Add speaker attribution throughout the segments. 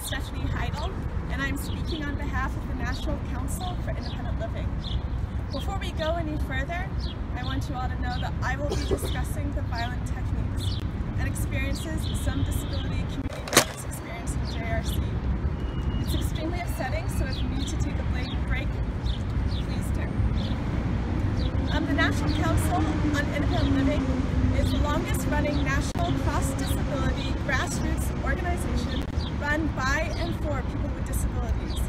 Speaker 1: Stephanie Heidel, and I'm speaking on behalf of the National Council for Independent Living. Before we go any further, I want you all to know that I will be discussing the violent techniques and experiences some disability community members experience in JRC. It's extremely upsetting, so if you need to take a break, please do. The National Council on Independent Living is the longest running national cross-disability grassroots organization run by and for people with disabilities.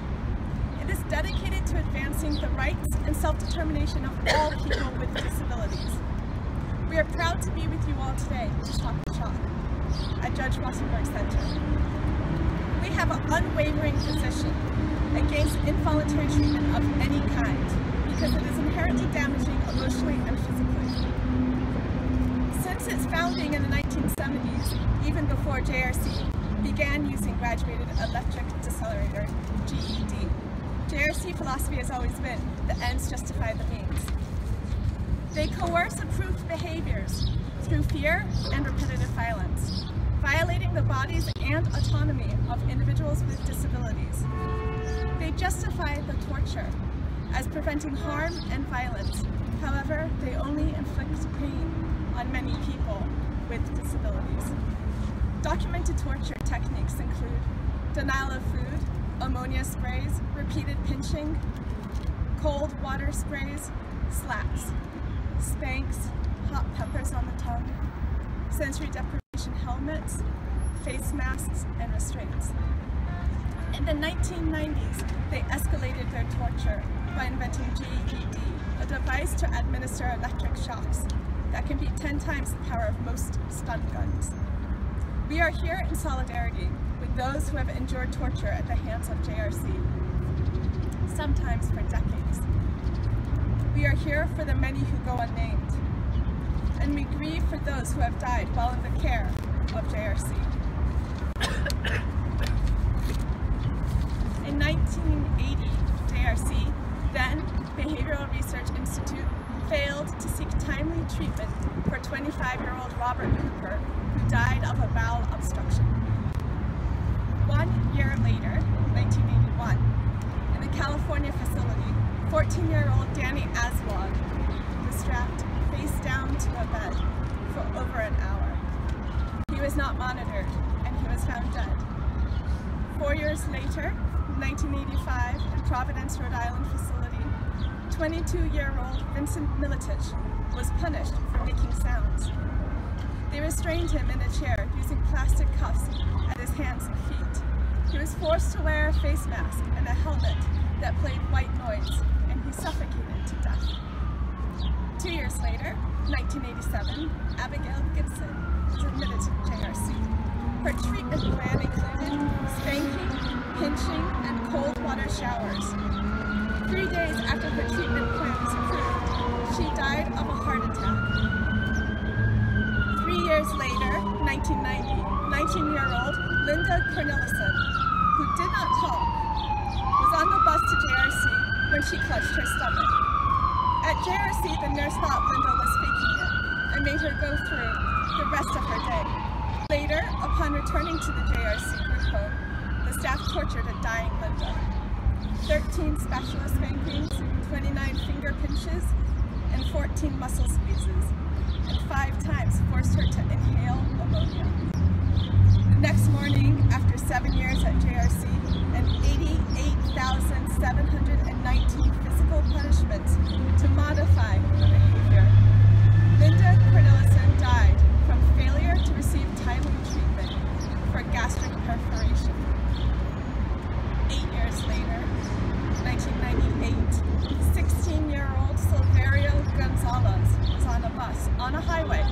Speaker 1: It is dedicated to advancing the rights and self-determination of all people with disabilities. We are proud to be with you all today to talk the talk at Judge Wasserberg Center. We have an unwavering position against involuntary treatment of any kind because it is inherently damaging emotionally and physically. Since its founding in the 1970s, even before JRC began using Graduated Electric Decelerator, GED, JRC philosophy has always been, the ends justify the means. They coerce approved behaviors through fear and repetitive violence, violating the bodies and autonomy of individuals with disabilities. They justify the torture as preventing harm and violence. However, they only inflict pain on many people with disabilities. Documented torture techniques include denial of food, ammonia sprays, repeated pinching, cold water sprays, slaps, spanks, hot peppers on the tongue, sensory deprivation helmets, face masks, and restraints. In the 1990s, they escalated their torture by inventing GED, a device to administer electric shocks that can be 10 times the power of most stun guns. We are here in solidarity with those who have endured torture at the hands of JRC, sometimes for decades. We are here for the many who go unnamed, and we grieve for those who have died while in the care of JRC. In 1980, JRC, then Behavioral Research Institute, failed to seek timely treatment for 25-year-old Robert Cooper, who died of a bowel obstruction. 1 year later, 1981, in the California facility, 14-year-old Danny Aswad was strapped face down to a bed for over an hour. He was not monitored, and he was found dead. 4 years later, 1985, in Providence, Rhode Island facility, 22-year-old Vincent Militich was punished for making sounds. They restrained him in a chair using plastic cuffs at his hands and feet. He was forced to wear a face mask and a helmet that played white noise, and he suffocated to death. 2 years later, 1987, Abigail Gibson was admitted to JRC. Her treatment plan included spanking, pinching, and cold water showers. 3 days after her treatment plan was approved, she died of a heart attack. 3 years later, 1990, 19-year-old Linda Cornelison, who did not talk, was on the bus to JRC when she clutched her stomach. At JRC, the nurse thought Linda was faking it and made her go through the rest of her day. Later, upon returning to the JRC group home, the staff tortured a dying Linda. 13 spatula spankings, 29 finger pinches, and 14 muscle squeezes, and 5 times forced her to inhale ammonia. The next morning, after 7 years at JRC and 88,719 physical punishments to modify her behavior, Linda Cornelison died from failure to receive timely treatment for gastric perforation. 8 years later, 1998, 16-year-old Silverio Gonzalez was on a bus on a highway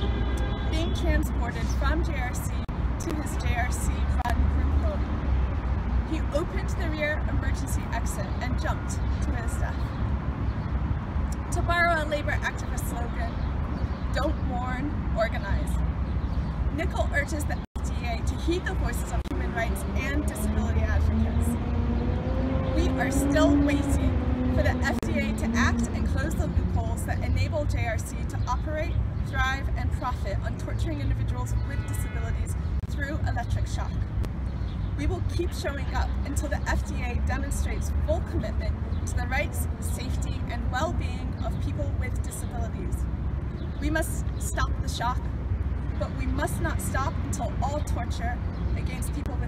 Speaker 1: being transported from JRC to his JRC-run group home. He opened the rear emergency exit and jumped to his death. To borrow a labor activist slogan, don't warn, organize. Nickel urges the FDA to heed the voices of human rights and disability advocates. We are still waiting for the FDA to act and close the loopholes that enable JRC to operate, thrive, and profit on torturing individuals with disabilities through electric shock. We will keep showing up until the FDA demonstrates full commitment to the rights, safety, and well-being of people with disabilities. We must stop the shock, but we must not stop until all torture against people with